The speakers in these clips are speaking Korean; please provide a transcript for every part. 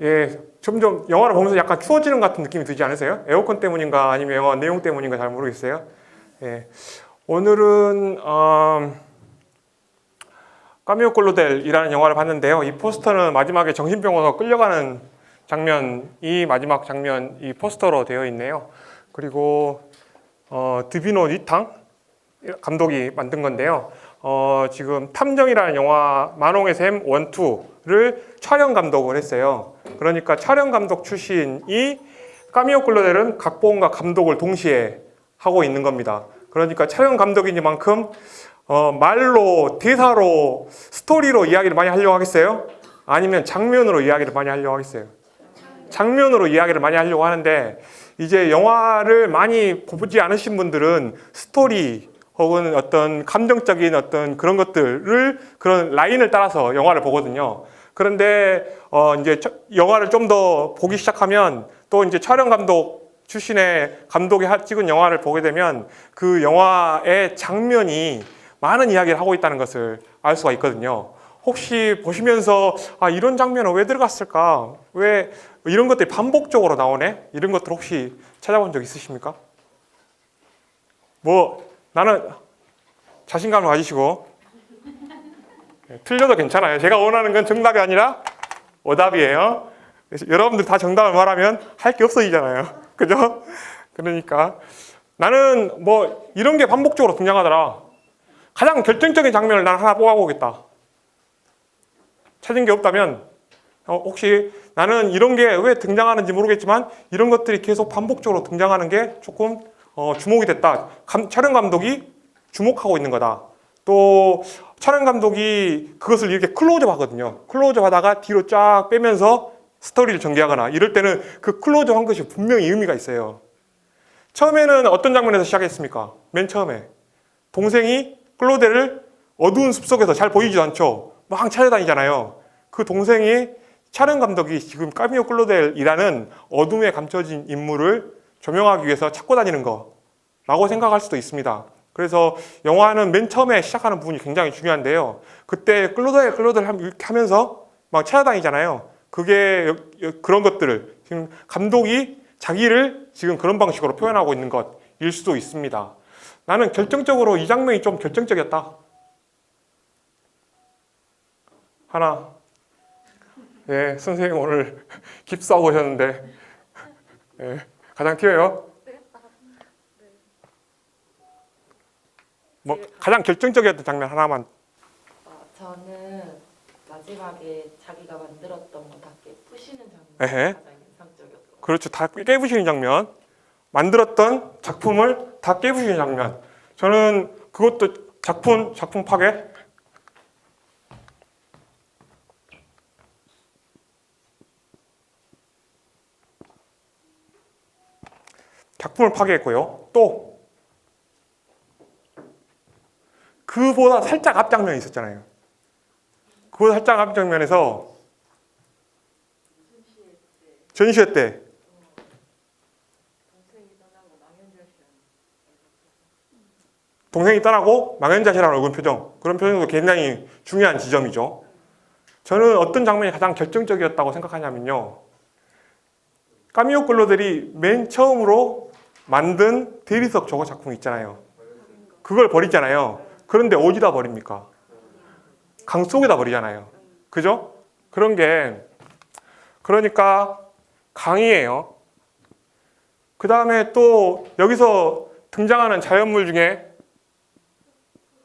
예, 점점 영화를 보면서 약간 추워지는 것 같은 느낌이 들지 않으세요? 에어컨 때문인가 아니면 영화 내용 때문인가 잘 모르겠어요. 예, 오늘은 까미오 꼴로델이라는 영화를 봤는데요. 이 포스터는 마지막에 정신병원으로 끌려가는 장면이 마지막 장면 이 포스터로 되어 있네요. 그리고 드비노 니탕 감독이 만든 건데요. 지금 탐정이라는 영화 만홍의 샘 1, 2를 촬영 감독을 했어요. 그러니까 촬영 감독 출신이 까미오 꼴로델은 각본과 감독을 동시에 하고 있는 겁니다. 그러니까 촬영 감독이니만큼 말로, 대사로, 스토리로 이야기를 많이 하려고 하겠어요? 아니면 장면으로 이야기를 많이 하려고 하겠어요? 장면으로 이야기를 많이 하려고 하는데, 이제 영화를 많이 보지 않으신 분들은 스토리 혹은 어떤 감정적인 어떤 그런 것들을, 그런 라인을 따라서 영화를 보거든요. 그런데 이제 영화를 좀 더 보기 시작하면 또 이제 촬영 감독 출신의 감독이 찍은 영화를 보게 되면 그 영화의 장면이 많은 이야기를 하고 있다는 것을 알 수가 있거든요. 혹시 보시면서 이런 장면은 왜 들어갔을까? 왜 이런 것들이 반복적으로 나오네? 이런 것들 혹시 찾아본 적 있으십니까? 나는 자신감을 가지시고 틀려도 괜찮아요. 제가 원하는 건 정답이 아니라 오답이에요. 여러분들 다 정답을 말하면 할 게 없어지잖아요. 그죠? 그러니까 나는 이런 게 반복적으로 등장하더라. 가장 결정적인 장면을 난 하나 뽑아보겠다. 찾은 게 없다면 혹시 나는 이런 게 왜 등장하는지 모르겠지만 이런 것들이 계속 반복적으로 등장하는 게 조금 주목이 됐다. 촬영 감독이 주목하고 있는 거다. 또 촬영 감독이 그것을 이렇게 클로즈업 하거든요. 클로즈업 하다가 뒤로 쫙 빼면서 스토리를 전개하거나 이럴 때는 그 클로즈업 한 것이 분명히 의미가 있어요. 처음에는 어떤 장면에서 시작했습니까? 맨 처음에 동생이 클로델을 어두운 숲속에서 잘 보이지도 않죠. 막 찾아다니잖아요. 그 동생이 촬영 감독이 지금 까미오 클로델이라는 어둠에 감춰진 인물을 조명하기 위해서 찾고 다니는 거라고 생각할 수도 있습니다. 그래서 영화는 맨 처음에 시작하는 부분이 굉장히 중요한데요. 그때 클로델 이렇게 하면서 막 찾아다니잖아요. 그게 그런 것들을 지금 감독이 자기를 지금 그런 방식으로 표현하고 있는 것일 수도 있습니다. 나는 결정적으로 이 장면이 좀 결정적이었다. 하나. 네, 선생님 오늘 깁스하고 오셨는데 네, 가장 튀어요. 가장 결정적이었던 장면 하나만. 저는 마지막에 자기가 만들었던 거 다 깨부시는 장면이 에헤. 가장 인상적이었어요. 그렇죠. 다 깨부시는 장면. 만들었던 작품을 다 깨부시는 장면. 저는 그것도 작품 파괴. 작품을 파괴했고요. 또 그보다 살짝 앞 장면이 있었잖아요. 그보다 살짝 앞 장면에서 전시회 때 동생이 떠나고 망연자실한 얼굴 표정, 그런 표정도 굉장히 중요한 지점이죠. 저는 어떤 장면이 가장 결정적이었다고 생각하냐면요, 까미오 꼴로델이 맨 처음으로 만든 대리석 조각 작품 있잖아요. 그걸 버리잖아요. 그런데 어디다 버립니까? 강 속에다 버리잖아요. 그죠? 그런 게, 그러니까 강이에요. 그 다음에 또 여기서 등장하는 자연물 중에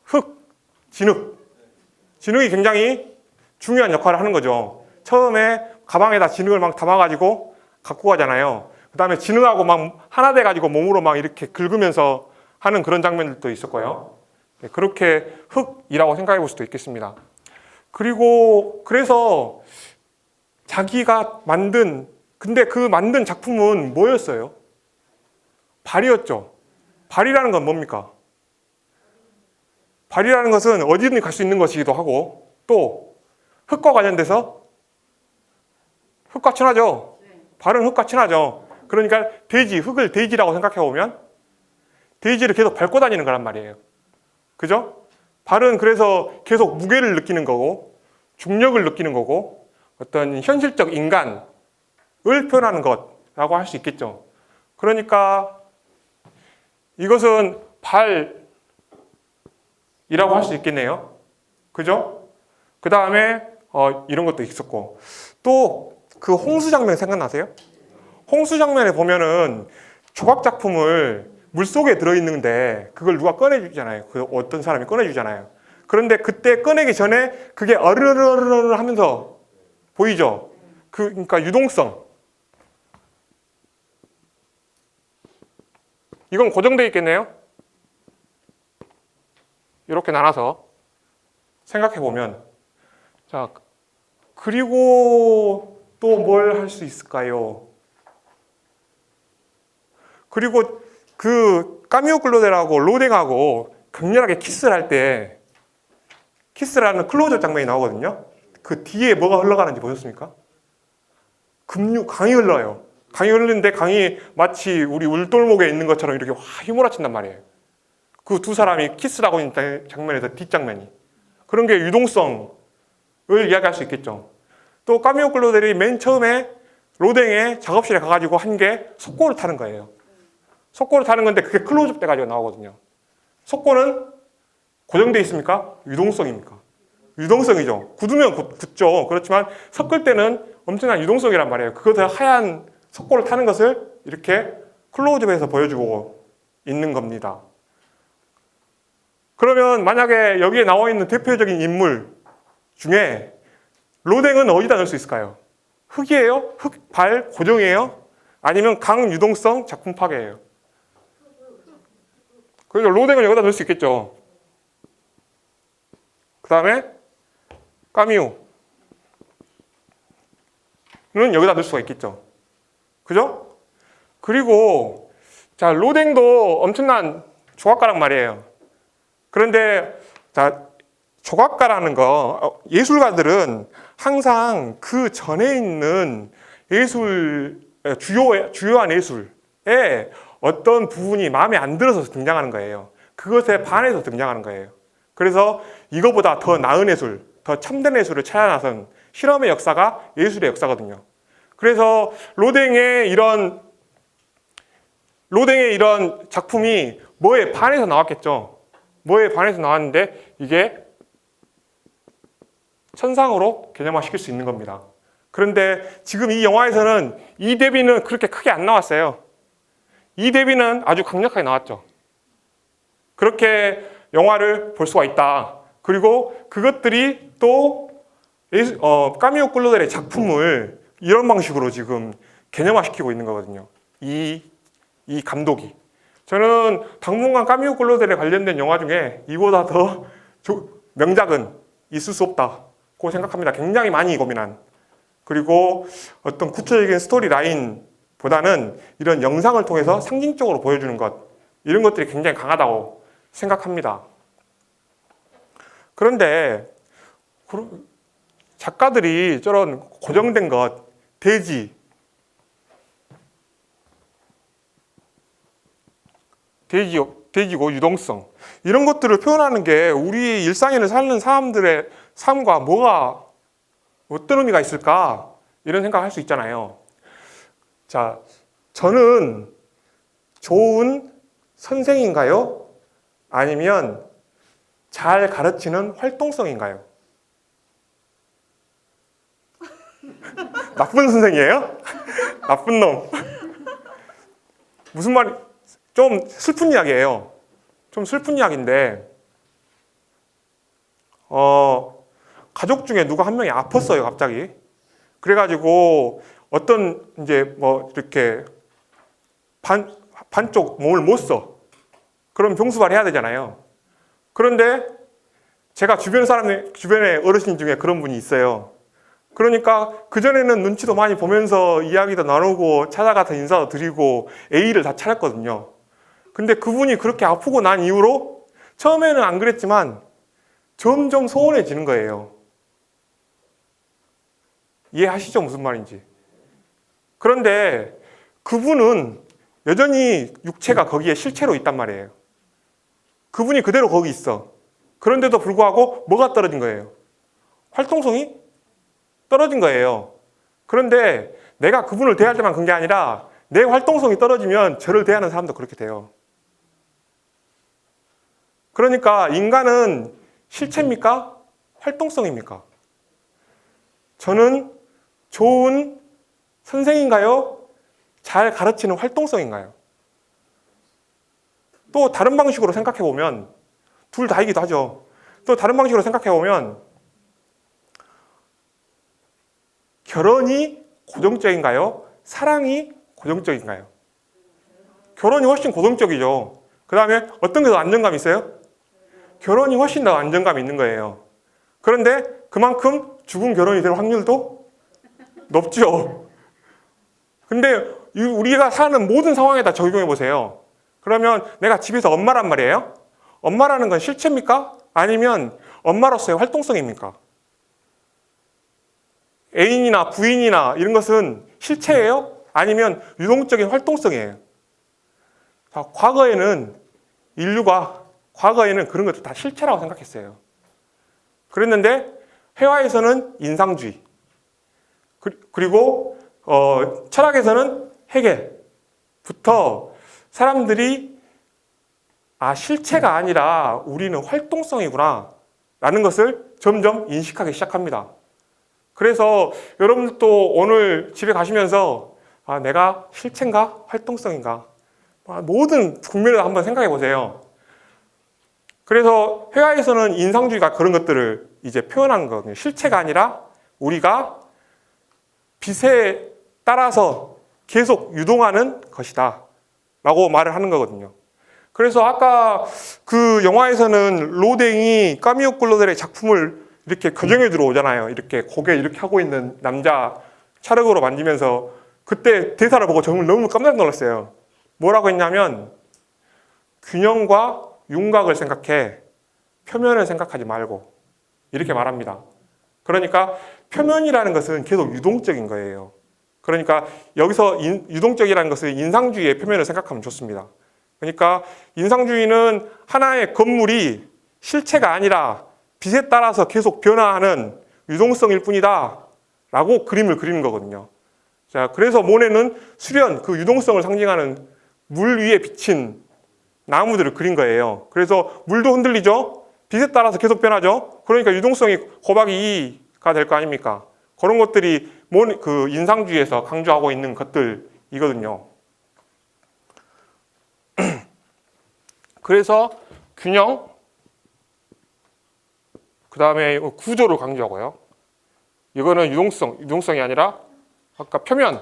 흙, 진흙이 굉장히 중요한 역할을 하는 거죠. 처음에 가방에다 진흙을 막 담아가지고 갖고 가잖아요. 그 다음에 진흙하고 막 하나 돼가지고 몸으로 막 이렇게 긁으면서 하는 그런 장면들도 있었고요. 그렇게 흙이라고 생각해 볼 수도 있겠습니다. 그리고 그래서 자기가 근데 그 만든 작품은 뭐였어요? 발이었죠. 발이라는 건 뭡니까? 발이라는 것은 어디든 갈 수 있는 것이기도 하고, 또 흙과 관련돼서 흙과 친하죠. 발은 흙과 친하죠. 그러니까 흙을 대지라고 생각해 보면 대지를 계속 밟고 다니는 거란 말이에요. 그죠? 발은 그래서 계속 무게를 느끼는 거고, 중력을 느끼는 거고, 어떤 현실적 인간을 표현하는 것이라고 할 수 있겠죠. 그러니까 이것은 발이라고 할 수 있겠네요. 그죠? 그 다음에 이런 것도 있었고, 또 그 홍수 장면 생각나세요? 홍수 장면에 보면은 조각 작품을 물 속에 들어있는데 그걸 누가 꺼내주잖아요. 그 어떤 사람이 꺼내주잖아요. 그런데 그때 꺼내기 전에 그게 어르르르르 하면서 보이죠? 그러니까 유동성. 이건 고정되어 있겠네요. 이렇게 나눠서 생각해 보면, 자, 그리고 또 뭘 할 수 있을까요? 그리고 그 까미오 클로델하고 로댕하고 격렬하게 키스를 할 때, 키스를 하는 클로즈업 장면이 나오거든요. 그 뒤에 뭐가 흘러가는지 보셨습니까? 강이 흘러요. 강이 흐르는데 강이 마치 우리 울돌목에 있는 것처럼 이렇게 휘몰아친단 말이에요. 그 두 사람이 키스를 하고 있는 장면에서 뒷장면이. 그런 게 유동성을 이야기할 수 있겠죠. 또 까미오 클로델이 맨 처음에 로댕의 작업실에 가가지고 한 게 속고를 타는 거예요. 속고를 타는 건데 그게 클로즈업 돼가지고 나오거든요. 속고는 고정되어 있습니까? 유동성입니까? 유동성이죠. 굳으면 굳죠. 그렇지만 섞을 때는 엄청난 유동성이란 말이에요. 그것을 하얀 속고를 타는 것을 이렇게 클로즈업에서 보여주고 있는 겁니다. 그러면 만약에 여기에 나와 있는 대표적인 인물 중에 로댕은 어디다 넣을 수 있을까요? 흙이에요? 흙, 발, 고정이에요? 아니면 강, 유동성, 작품 파괴예요? 그래서 로댕은 여기다 넣을 수 있겠죠. 그 다음에 까미우는 여기다 넣을 수가 있겠죠. 그죠? 그리고 자, 로댕도 엄청난 조각가란 말이에요. 그런데 자, 조각가라는 거, 예술가들은 항상 그 전에 있는 예술, 주요한 예술에 어떤 부분이 마음에 안 들어서 등장하는 거예요. 그것에 반해서 등장하는 거예요. 그래서 이거보다 더 나은 예술, 더 참된 예술을 찾아 나선 실험의 역사가 예술의 역사거든요. 그래서 로댕의 이런 작품이 뭐에 반해서 나왔겠죠. 뭐에 반해서 나왔는데 이게 천상으로 개념화시킬 수 있는 겁니다. 그런데 지금 이 영화에서는 이 대비는 그렇게 크게 안 나왔어요. 이 대비는 아주 강력하게 나왔죠. 그렇게 영화를 볼 수가 있다. 그리고 그것들이 또 까미오 클로델의 작품을 이런 방식으로 지금 개념화시키고 있는 거거든요. 이 감독이. 저는 당분간 까미오 클로델에 관련된 영화 중에 이보다 더 명작은 있을 수 없다고 생각합니다. 굉장히 많이 고민한. 그리고 어떤 구체적인 스토리 라인보다는 이런 영상을 통해서 상징적으로 보여주는 것, 이런 것들이 굉장히 강하다고 생각합니다. 그런데 작가들이 저런 고정된 것, 대지고 유동성, 이런 것들을 표현하는 게 우리 일상인을 사는 사람들의 삶과 뭐가 어떤 의미가 있을까, 이런 생각을 할 수 있잖아요. 자, 저는 좋은 선생인가요? 아니면 잘 가르치는 활동성인가요? 나쁜 선생이에요? 나쁜 놈. 무슨 말이, 좀 슬픈 이야기예요. 좀 슬픈 이야기인데, 가족 중에 누가 한 명이 아팠어요, 갑자기. 그래가지고 어떤 이제 뭐 이렇게 반쪽 몸을 못 써. 그럼 병수발 해야 되잖아요. 그런데 제가 주변에 어르신 중에 그런 분이 있어요. 그러니까 그전에는 눈치도 많이 보면서 이야기도 나누고 찾아가서 인사도 드리고 A를 다 차렸거든요. 근데 그분이 그렇게 아프고 난 이후로 처음에는 안 그랬지만 점점 소원해지는 거예요. 이해하시죠? 무슨 말인지. 그런데 그분은 여전히 육체가 거기에 실체로 있단 말이에요. 그분이 그대로 거기 있어. 그런데도 불구하고 뭐가 떨어진 거예요? 활동성이 떨어진 거예요. 그런데 내가 그분을 대할 때만 그런 게 아니라 내 활동성이 떨어지면 저를 대하는 사람도 그렇게 돼요. 그러니까 인간은 실체입니까? 활동성입니까? 저는 좋은 선생인가요? 잘 가르치는 활동성인가요? 또 다른 방식으로 생각해 보면 둘 다이기도 하죠. 또 다른 방식으로 생각해 보면 결혼이 고정적인가요? 사랑이 고정적인가요? 결혼이 훨씬 고정적이죠. 그 다음에 어떤 게 더 안정감 있어요? 결혼이 훨씬 더 안정감이 있는 거예요. 그런데 그만큼 죽은 결혼이 될 확률도 높죠. 근데 우리가 사는 모든 상황에다 적용해 보세요. 그러면 내가 집에서 엄마란 말이에요? 엄마라는 건 실체입니까? 아니면 엄마로서의 활동성입니까? 애인이나 부인이나 이런 것은 실체예요? 아니면 유동적인 활동성이에요? 자, 과거에는 그런 것도 다 실체라고 생각했어요. 그랬는데 회화에서는 인상주의, 그리고 철학에서는 헤겔부터 사람들이 실체가 아니라 우리는 활동성이구나 라는 것을 점점 인식하기 시작합니다. 그래서 여러분들도 오늘 집에 가시면서 내가 실체인가 활동성인가 모든 국면을 한번 생각해 보세요. 그래서 회화에서는 인상주의가 그런 것들을 이제 표현한 거거든요. 실체가 아니라 우리가 빛에 따라서 계속 유동하는 것이다 라고 말을 하는 거거든요. 그래서 아까 그 영화에서는 로댕이 까미오 꿀로델의 작품을 이렇게 교정해 들어오잖아요. 이렇게 고개 이렇게 하고 있는 남자 촬영으로 만지면서 그때 대사를 보고 정말 너무 깜짝 놀랐어요. 뭐라고 했냐면 균형과 윤곽을 생각해 표면을 생각하지 말고 이렇게 말합니다. 그러니까 표면이라는 것은 계속 유동적인 거예요. 그러니까 여기서 유동적이라는 것은 인상주의의 표면을 생각하면 좋습니다. 그러니까 인상주의는 하나의 건물이 실체가 아니라 빛에 따라서 계속 변화하는 유동성일 뿐이다 라고 그림을 그리는 거거든요. 자, 그래서 모네는 수련, 그 유동성을 상징하는 물 위에 비친 나무들을 그린 거예요. 그래서 물도 흔들리죠? 빛에 따라서 계속 변하죠? 그러니까 유동성이 곱하기 2가 될 거 아닙니까? 그런 것들이 그 인상주의에서 강조하고 있는 것들이거든요. 그래서 균형, 그 다음에 구조를 강조하고요. 이거는 유동성이 아니라 아까 표면을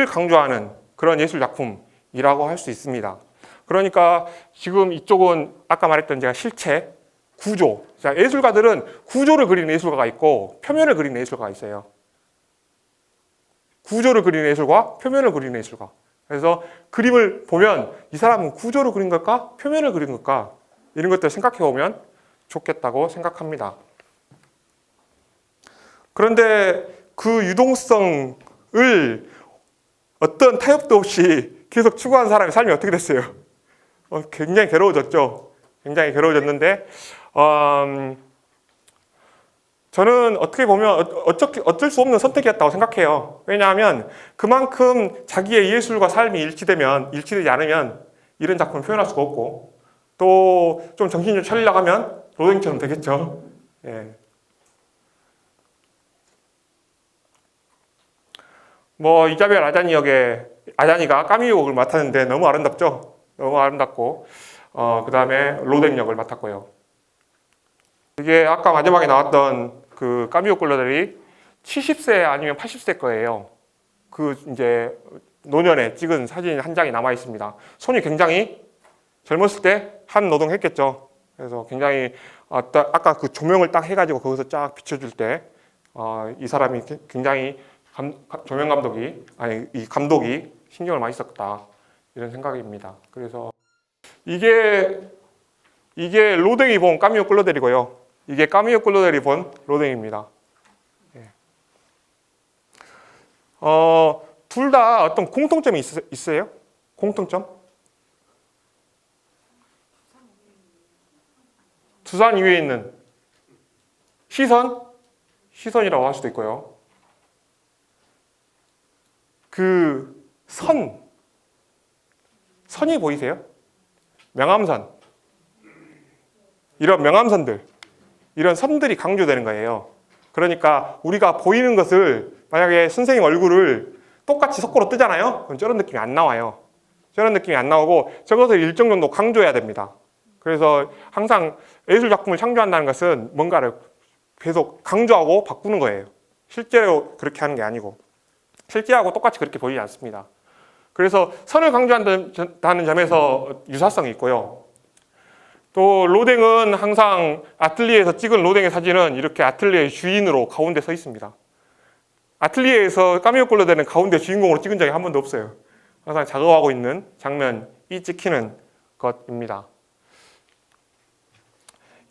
강조하는 그런 예술 작품이라고 할 수 있습니다. 그러니까 지금 이쪽은 아까 말했던 제가 실체, 구조. 자, 예술가들은 구조를 그리는 예술가가 있고 표면을 그리는 예술가가 있어요. 구조를 그리는 예술가, 표면을 그리는 예술가. 그래서 그림을 보면 이 사람은 구조를 그린 걸까? 표면을 그린 걸까? 이런 것들 생각해 보면 좋겠다고 생각합니다. 그런데 그 유동성을 어떤 타협도 없이 계속 추구한 사람의 삶이 어떻게 됐어요? 굉장히 괴로워졌죠. 굉장히 괴로워졌는데 저는 어떻게 보면 어쩔 수 없는 선택이었다고 생각해요. 왜냐하면 그만큼 자기의 예술과 삶이 일치되지 않으면 이런 작품을 표현할 수가 없고 또 좀 정신 좀 차리려고 하면 로댕처럼 되겠죠. 예. 뭐 이자벨 아자니 역의 아자니가 까미오 역을 맡았는데 너무 아름답죠. 너무 아름답고 그 다음에 로댕 역을 맡았고요. 이게 아까 마지막에 나왔던 그 까미오 꿀러들이 70세 아니면 80세 거예요. 그 이제 노년에 찍은 사진 한 장이 남아 있습니다. 손이 굉장히 젊었을 때 한 노동했겠죠. 그래서 굉장히 아까 그 조명을 딱 해가지고 거기서 쫙 비춰줄 때 이 사람이 굉장히 이 감독이 신경을 많이 썼다 이런 생각입니다. 그래서 이게 로댕이 본 까미오 꿀러델이고요. 이게 까미오 꿀러델이 본 로댕입니다. 예. 둘 다 어떤 공통점이 있어요? 공통점? 두산 위에 있는 시선? 시선이라고 할 수도 있고요. 그 선이 보이세요? 명암선. 이런 명암선들, 이런 선들이 강조되는 거예요. 그러니까 우리가 보이는 것을 만약에 선생님 얼굴을 똑같이 섞어로 뜨잖아요. 그럼 저런 느낌이 안 나와요. 저런 느낌이 안 나오고 저것을 일정 정도 강조해야 됩니다. 그래서 항상 예술 작품을 창조한다는 것은 뭔가를 계속 강조하고 바꾸는 거예요. 실제로 그렇게 하는 게 아니고 실제하고 똑같이 그렇게 보이지 않습니다. 그래서 선을 강조한다는 점에서 유사성이 있고요. 또 로댕은 항상 아틀리에에서 찍은 로댕의 사진은 이렇게 아틀리에의 주인으로 가운데 서 있습니다. 아틀리에에서 까미오 꼴로데는 가운데 주인공으로 찍은 적이 한 번도 없어요. 항상 작업하고 있는 장면이 찍히는 것입니다.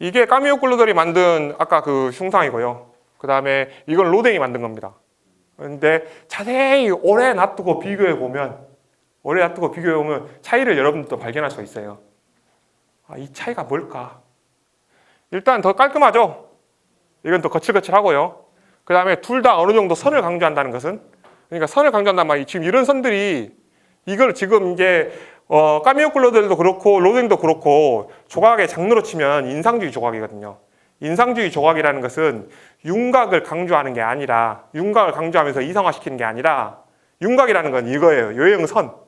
이게 까미오 꼴로데이 만든 아까 그 흉상이고요. 그 다음에 이건 로댕이 만든 겁니다. 그런데 자세히 오래 놔두고 비교해 보면 차이를 여러분들도 발견할 수 있어요. 이 차이가 뭘까? 일단 더 깔끔하죠? 이건 더 거칠거칠하고요. 그 다음에 둘 다 어느 정도 선을 강조한다는 것은, 그러니까 선을 강조한단 말이 지금 이런 선들이 이걸 지금 이제 까미오 꼴로데도 그렇고 로댕도 그렇고 조각의 장르로 치면 인상주의 조각이거든요. 인상주의 조각이라는 것은 윤곽을 강조하는 게 아니라, 윤곽을 강조하면서 이상화시키는 게 아니라, 윤곽이라는 건 이거예요. 외형선.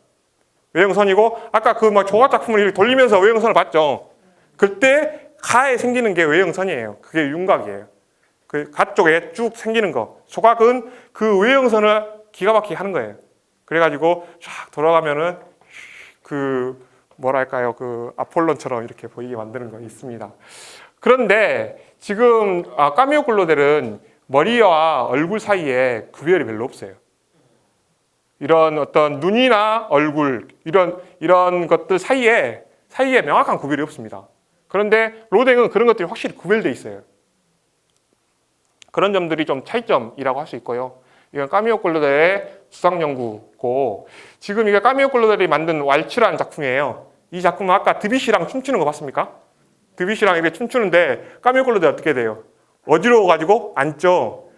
외형선이고, 아까 그 막 조각 작품을 이렇게 돌리면서 외형선을 봤죠. 그때 가에 생기는 게 외형선이에요. 그게 윤곽이에요. 그 가 쪽에 쭉 생기는 거. 조각은 그 외형선을 기가 막히게 하는 거예요. 그래가지고 쫙 돌아가면은 그 뭐랄까요, 그 아폴론처럼 이렇게 보이게 만드는 거 있습니다. 그런데 지금 까미오 꼴로델은 머리와 얼굴 사이에 구별이 별로 없어요. 이런 어떤 눈이나 얼굴 이런 것들 사이에 명확한 구별이 없습니다. 그런데 로댕은 그런 것들이 확실히 구별돼 있어요. 그런 점들이 좀 차이점이라고 할 수 있고요. 이건 까미오 꼴로델의 수상 연구고, 지금 이게 까미오 꼴로델이 만든 왈츠라는 작품이에요. 이 작품은 아까 드뷔시랑 춤추는 거 봤습니까? 드뷔시랑 이렇게 춤추는데 까미오 꼴로델 어떻게 돼요? 어지러워가지고 앉죠.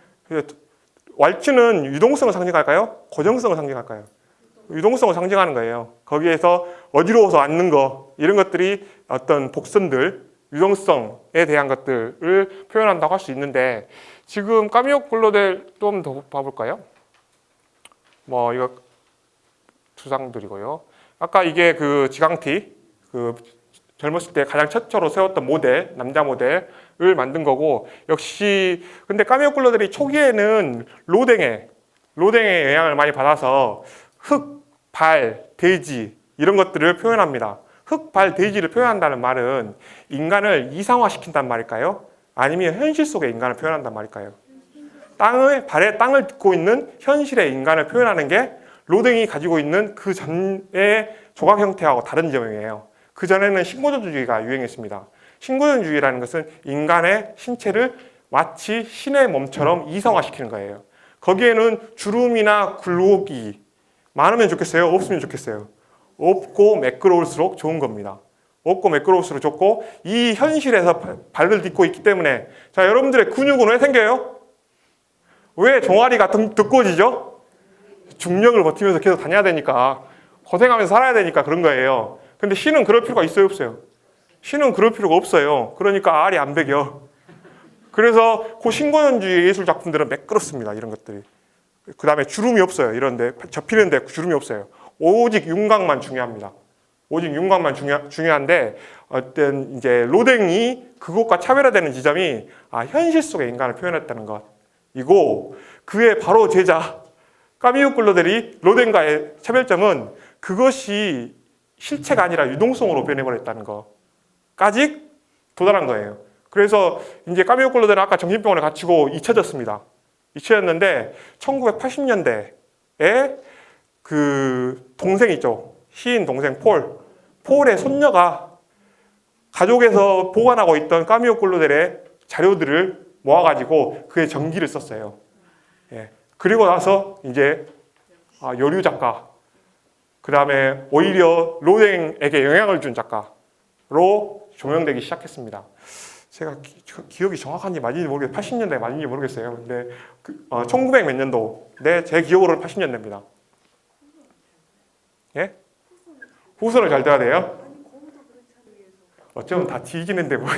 왈츠는 유동성을 상징할까요? 고정성을 상징할까요? 유동성을 상징하는 거예요. 거기에서 어지러워서 앉는 거, 이런 것들이 어떤 복선들, 유동성에 대한 것들을 표현한다고 할 수 있는데, 지금 까미오 꼴로델 좀 더 봐볼까요? 뭐 이거 두상들이고요. 아까 이게 그 지강티, 그 젊었을 때 가장 최초로 세웠던 모델, 남자 모델을 만든 거고, 역시 근데 까미오 꼴로델이 초기에는 로댕의 영향을 많이 받아서 흙, 발, 돼지 이런 것들을 표현합니다. 흙, 발, 돼지를 표현한다는 말은 인간을 이상화시킨단 말일까요? 아니면 현실 속의 인간을 표현한단 말일까요? 발에 땅을 딛고 있는 현실의 인간을 표현하는 게 로댕이 가지고 있는 그 전의 조각 형태하고 다른 점이에요. 그 전에는 신고전주의가 유행했습니다. 신고전주의라는 것은 인간의 신체를 마치 신의 몸처럼 이성화시키는 거예요. 거기에는 주름이나 굴곡이 많으면 좋겠어요? 없으면 좋겠어요? 없고 매끄러울수록 좋은 겁니다. 없고 매끄러울수록 좋고, 이 현실에서 발을 딛고 있기 때문에, 자, 여러분들의 근육은 왜 생겨요? 왜 종아리가 두꺼워지죠? 중력을 버티면서 계속 다녀야 되니까, 고생하면서 살아야 되니까 그런 거예요. 근데 신은 그럴 필요가 있어요, 없어요? 신은 그럴 필요가 없어요. 그러니까 알이 안 배겨. 그래서 그 신고전주의 예술 작품들은 매끄럽습니다. 이런 것들이. 그 다음에 주름이 없어요. 이런데 접히는데 주름이 없어요. 오직 윤곽만 중요합니다. 오직 윤곽만 중요한데, 어떤 이제 로댕이 그것과 차별화되는 지점이 현실 속의 인간을 표현했다는 것이고, 그의 바로 제자 까미오 꼴로델이 로댕과의 차별점은 그것이 실체가 아니라 유동성으로 변해버렸다는 것까지 도달한 거예요. 그래서 이제 까미오 꼴로델은 아까 정신병원에 갇히고 잊혀졌습니다. 잊혀졌는데 1980년대에 그 동생 있죠. 시인 동생 폴의 손녀가 가족에서 보관하고 있던 까미오 꼴로델의 자료들을 모아가지고 그의 전기를 썼어요. 예. 그리고 나서 이제 여류 작가, 그 다음에 오히려 로댕에게 영향을 준 작가로 조명되기 시작했습니다. 제가 기억이 정확한지 맞는지 모르겠어요. 80년대 맞는지 모르겠어요. 근데 1900 몇 년도, 제 기억으로는 80년대입니다. 예? 후손을 잘 돼야 돼요? 어쩌면 다 뒤지는데 뭐.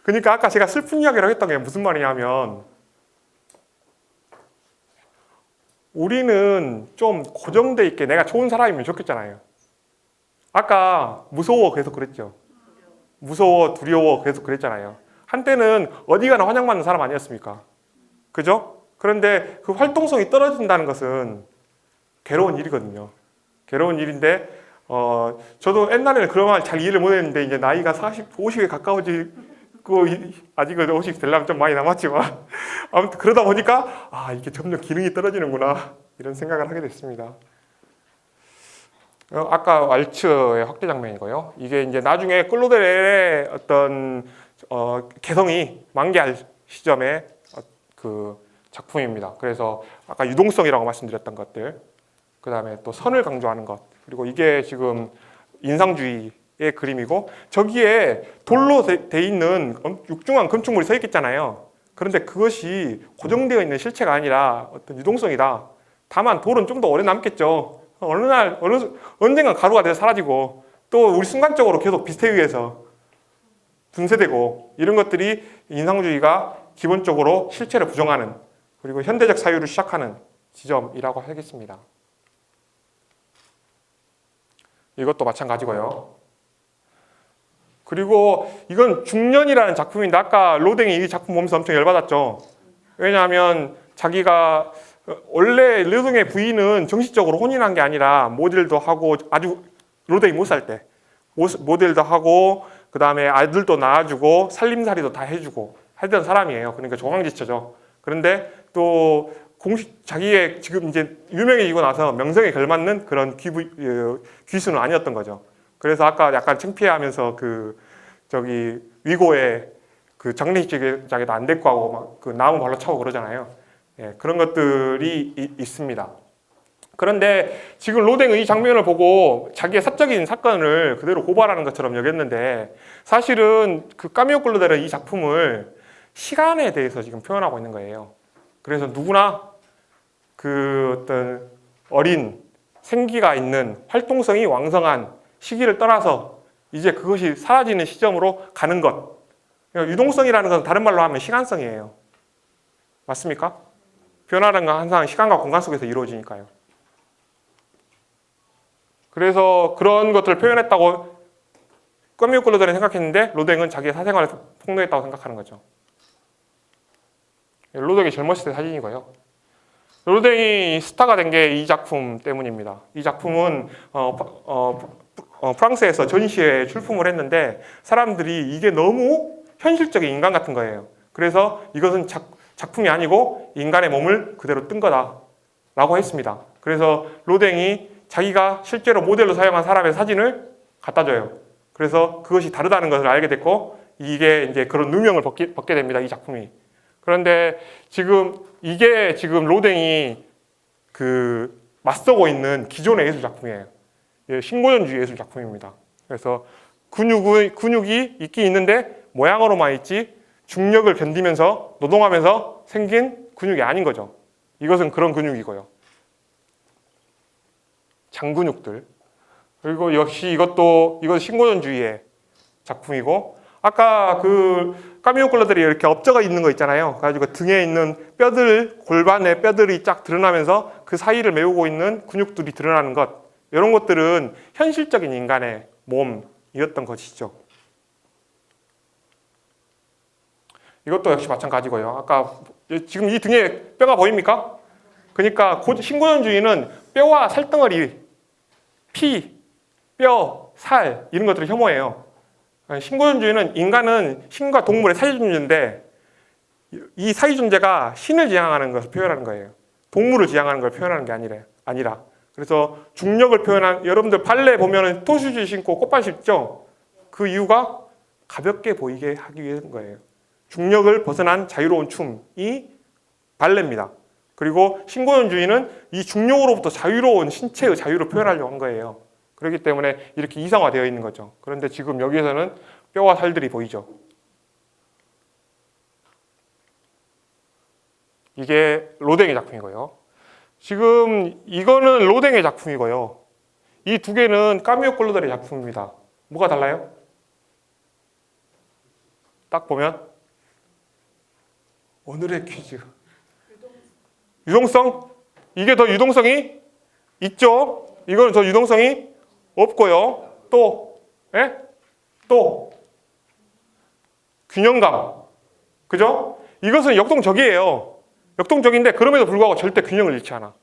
그러니까 아까 제가 슬픈 이야기를 했던 게 무슨 말이냐면, 우리는 좀 고정돼 있게 내가 좋은 사람이면 좋겠잖아요. 아까 무서워 계속 그랬죠. 무서워, 두려워 계속 그랬잖아요. 한때는 어디 가나 환영받는 사람 아니었습니까? 그죠? 그런데 그 활동성이 떨어진다는 것은 괴로운 일이거든요. 괴로운 일인데, 저도 옛날에는 그런 말 잘 이해를 못했는데, 이제 나이가 40, 50에 가까워지고, 아직은 50 되려면 좀 많이 남았지만, 아무튼 그러다 보니까, 이게 점점 기능이 떨어지는구나, 이런 생각을 하게 됐습니다. 아까 왈츠의 확대 장면이고요. 이게 이제 나중에 클로델의 어떤 개성이 만개할 시점의 그 작품입니다. 그래서 아까 유동성이라고 말씀드렸던 것들, 그 다음에 또 선을 강조하는 것, 그리고 이게 지금 인상주의의 그림이고, 저기에 돌로 돼 있는 육중한 건축물이 서 있겠잖아요. 그런데 그것이 고정되어 있는 실체가 아니라 어떤 유동성이다. 다만 돌은 좀 더 오래 남겠죠. 언젠가 가루가 돼서 사라지고, 또 우리 순간적으로 계속 빛에 의해서 분쇄되고, 이런 것들이 인상주의가 기본적으로 실체를 부정하는, 그리고 현대적 사유를 시작하는 지점이라고 하겠습니다. 이것도 마찬가지고요. 그리고 이건 중년이라는 작품인데, 아까 로댕이 이 작품 보면서 엄청 열받았죠. 왜냐하면 자기가 원래 로댕의 부인은 정식적으로 혼인한 게 아니라 모델도 하고, 아주 로댕이 못 살 때 모델도 하고, 그 다음에 아들도 낳아주고 살림살이도 다 해주고 하던 사람이에요. 그러니까 조강지처죠. 그런데 또 자기의 지금 이제 유명해지고 나서 명성에 걸맞는 그런 귀수는 아니었던 거죠. 그래서 아까 약간 창피해하면서 위고의 그 장례식장에도 안 데리고 하고 막 그 나무 발로 차고 그러잖아요. 예, 그런 것들이 있습니다. 그런데 지금 로댕은 이 장면을 보고 자기의 사적인 사건을 그대로 고발하는 것처럼 여겼는데, 사실은 그 까미오 클로델은 이 작품을 시간에 대해서 지금 표현하고 있는 거예요. 그래서 누구나 그 어떤 어린 생기가 있는 활동성이 왕성한 시기를 떠나서 이제 그것이 사라지는 시점으로 가는 것. 유동성이라는 것은 다른 말로 하면 시간성이에요. 맞습니까? 변화라는 건 항상 시간과 공간 속에서 이루어지니까요. 그래서 그런 것들을 표현했다고 까미오 클로델은 생각했는데, 로댕은 자기의 사생활을 폭로했다고 생각하는 거죠. 로댕이 젊었을 때 사진이고요. 로댕이 스타가 된 게 이 작품 때문입니다. 이 작품은 프랑스에서 전시회에 출품을 했는데, 사람들이 이게 너무 현실적인 인간 같은 거예요. 그래서 이것은 작품이 아니고 인간의 몸을 그대로 뜬 거다라고 했습니다. 그래서 로댕이 자기가 실제로 모델로 사용한 사람의 사진을 갖다 줘요. 그래서 그것이 다르다는 것을 알게 됐고, 이게 이제 그런 누명을 벗게 됩니다. 이 작품이. 그런데 이게 지금 로댕이 맞서고 있는 기존의 예술 작품이에요. 신고전주의 예술 작품입니다. 그래서 근육이 있긴 있는데 모양으로만 있지, 중력을 견디면서 노동하면서 생긴 근육이 아닌 거죠. 이것은 그런 근육이고요. 장근육들. 그리고 역시 이것도 신고전주의의 작품이고, 아까 까미오 클로델이 이렇게 엎져가 있는 거 있잖아요. 그래가지고 등에 있는 골반의 뼈들이 쫙 드러나면서 그 사이를 메우고 있는 근육들이 드러나는 것. 이런 것들은 현실적인 인간의 몸이었던 것이죠. 이것도 역시 마찬가지고요. 아까 지금 이 등에 뼈가 보입니까? 그러니까 신고전주의는 뼈와 살덩어리, 피, 뼈, 살 이런 것들을 혐오해요. 신고전주의는 인간은 신과 동물의 사이존재인데, 이 사이존재가 신을 지향하는 것을 표현하는 거예요. 동물을 지향하는 걸 표현하는 게 아니라. 그래서 중력을 표현한, 여러분들 발레 보면은 토슈즈 신고 꽃밭 신죠? 그 이유가 가볍게 보이게 하기 위한 거예요. 중력을 벗어난 자유로운 춤이 발레입니다. 그리고 신고전주의는 이 중력으로부터 자유로운 신체의 자유를 표현하려고 한 거예요. 그렇기 때문에 이렇게 이상화되어 있는 거죠. 그런데 지금 여기에서는 뼈와 살들이 보이죠. 이게 로댕의 작품이고요. 지금 이거는 로댕의 작품이고요. 이 두 개는 까미오 꼴로델의 작품입니다. 뭐가 달라요? 딱 보면 오늘의 퀴즈. 유동성? 이게 더 유동성이 있죠? 이거는 더 유동성이 없고요. 또, 예? 또 균형감. 그죠? 이것은 역동적이에요. 역동적인데 그럼에도 불구하고 절대 균형을 잃지 않아.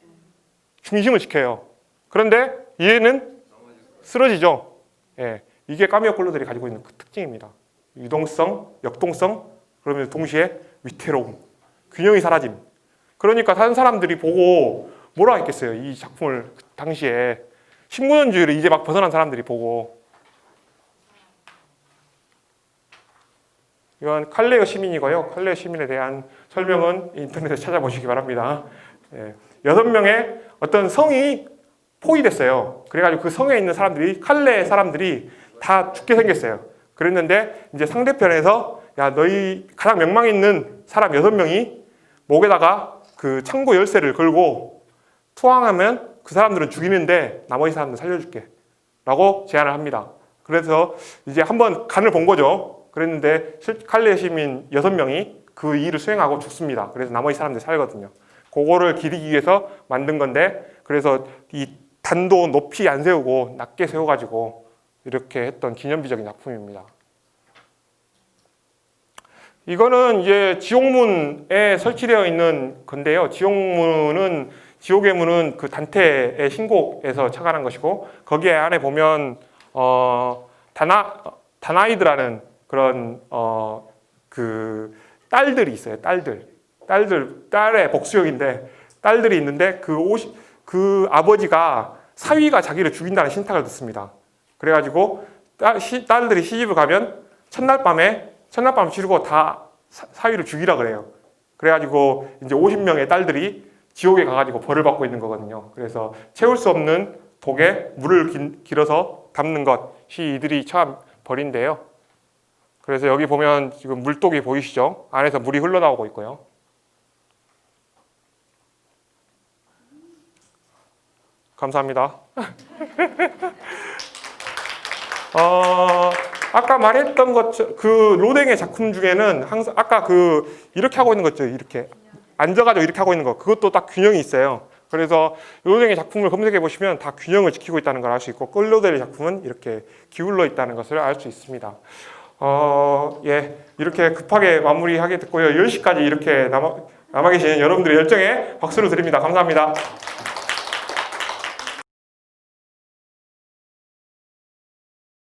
중심을 지켜요. 그런데 얘는 쓰러지죠. 예, 이게 까미오 꼴로델이 가지고 있는 그 특징입니다. 유동성, 역동성, 그러면 동시에 위태로움, 균형이 사라짐. 그러니까 다른 사람들이 보고 뭐라 했겠어요. 이 작품을 그 당시에 신문주의를 이제 막 벗어난 사람들이 보고. 이건 칼레어 시민이고요. 칼레어 시민에 대한 설명은 인터넷에 찾아보시기 바랍니다. 예, 6명의 어떤 성이 포위됐어요. 그래가지고 그 성에 있는 사람들이, 칼레 사람들이 다 죽게 생겼어요. 그랬는데 이제 상대편에서 야, 너희 가장 명망 있는 사람 6명이 목에다가 그 창고 열쇠를 걸고 투항하면 그 사람들은 죽이는데 나머지 사람들은 살려줄게 라고 제안을 합니다. 그래서 이제 한번 간을 본 거죠. 그랬는데 칼레 시민 6명이 그 일을 수행하고 죽습니다. 그래서 나머지 사람들이 살거든요. 그거를 기리기 위해서 만든 건데, 그래서 이 단도 높이 안 세우고 낮게 세워가지고 이렇게 했던 기념비적인 작품입니다. 이거는 이제 지옥문에 설치되어 있는 건데요. 지옥의 문은 그 단테의 신곡에서 착안한 것이고, 거기에 안에 보면 다나이드라는 그런 그 딸들이 있어요. 딸의 복수역인데 딸들이 있는데 그 아버지가 사위가 자기를 죽인다는 신탁을 듣습니다. 그래가지고 딸들이 시집을 가면 첫날 밤 치르고 다 사위를 죽이라 그래요. 그래가지고 이제 50명의 딸들이 지옥에 가가지고 벌을 받고 있는 거거든요. 그래서 채울 수 없는 독에 물을 길어서 담는 것이 이들이 처한 벌인데요. 그래서 여기 보면 지금 물독이 보이시죠? 안에서 물이 흘러나오고 있고요. 감사합니다. 아까 말했던 것, 그 로댕의 작품 중에는 항상 아까 이렇게 하고 있는 거죠. 이렇게 앉아가지고 이렇게 하고 있는 거, 그것도 딱 균형이 있어요. 그래서 로댕의 작품을 검색해 보시면 다 균형을 지키고 있다는 걸 알 수 있고, 꼴로델의 작품은 이렇게 기울러 있다는 것을 알 수 있습니다. 예, 이렇게 급하게 마무리하게 됐고요. 10시까지 이렇게 남아 계신 여러분들의 열정에 박수를 드립니다. 감사합니다.